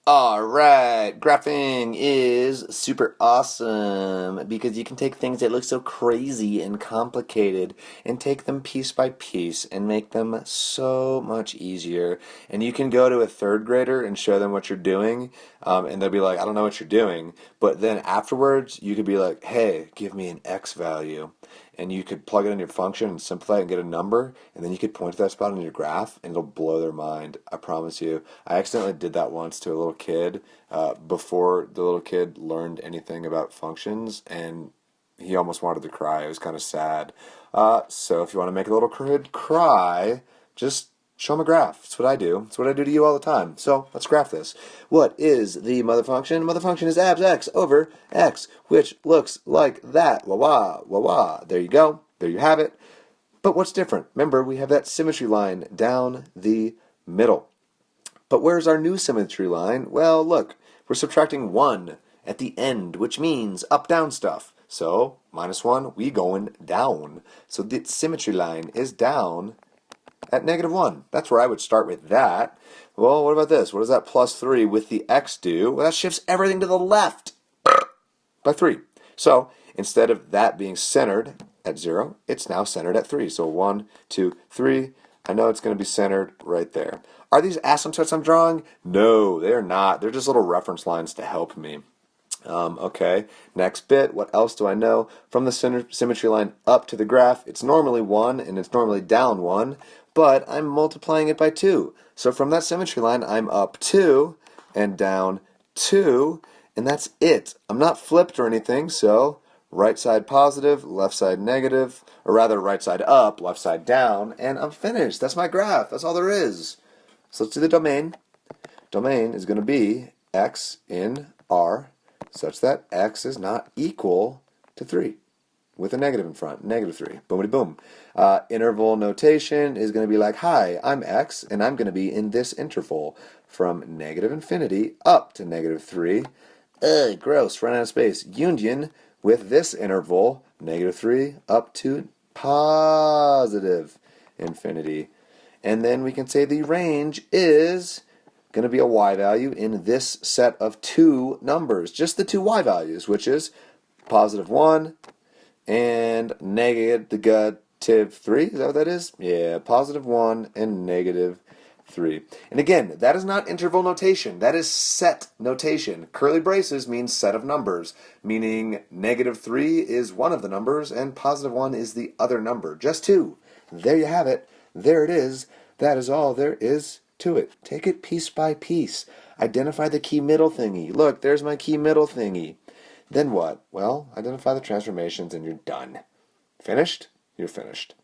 Alright, graphing is super awesome because you can take things that look so crazy and complicated and take them piece by piece and make them so much easier. And you can go to a third grader and show them what you're doing, and they'll be like, I don't know what you're doing. But then afterwards, you could be like, hey, give me an x value. And you could plug it in your function and simplify it and get a number, and then you could point to that spot on your graph, and it'll blow their mind. I promise you. I accidentally did that once to a little kid before the little kid learned anything about functions, and he almost wanted to cry. It was kind of sad. So if you want to make a little kid cry, just show them a graph. That's what I do. That's what I do to you all the time. So let's graph this. What is the mother function? Mother function is abs x over x, which looks like that. Wah wah, wah wah. There you go. There you have it. But what's different? Remember, we have that symmetry line down the middle. But where's our new symmetry line? Well, look, we're subtracting 1 at the end, which means up-down stuff. So, -1, we going down. So the symmetry line is down at -1. That's where I would start with that. Well, what about this? What does that +3 with the x do? Well, that shifts everything to the left by 3. So instead of that being centered at 0, it's now centered at 3. So 1, 2, 3. I know it's going to be centered right there. Are these asymptotes I'm drawing? No, they're not. They're just little reference lines to help me. Okay, next bit, what else do I know? From the symmetry line up to the graph, it's normally 1 and it's normally down 1, but I'm multiplying it by 2. So from that symmetry line, I'm up 2 and down 2, and that's it. I'm not flipped or anything, so right side positive, left side negative, or rather right side up, left side down, and I'm finished. That's my graph. That's all there is. So let's do the domain. Domain is going to be x in R such that x is not equal to 3 with a negative in front, -3. Boomity boom. Interval notation is going to be like, hi, I'm x, and I'm going to be in this interval from -infinity up to -3. Ugh, gross, run out of space. Union with this interval, -3 up to positive infinity. And then we can say the range is going to be a y value in this set of two numbers, just the two y values, which is +1 and -3. Is that what that is? Yeah, +1 and -3. And again, that is not interval notation. That is set notation. Curly braces means set of numbers, meaning -3 is one of the numbers and +1 is the other number. Just two. There you have it. There it is. That is all there is to it. Take it piece by piece. Identify the key middle thingy. Look, there's my key middle thingy. Then what? Well, identify the transformations and you're done. Finished? You're finished.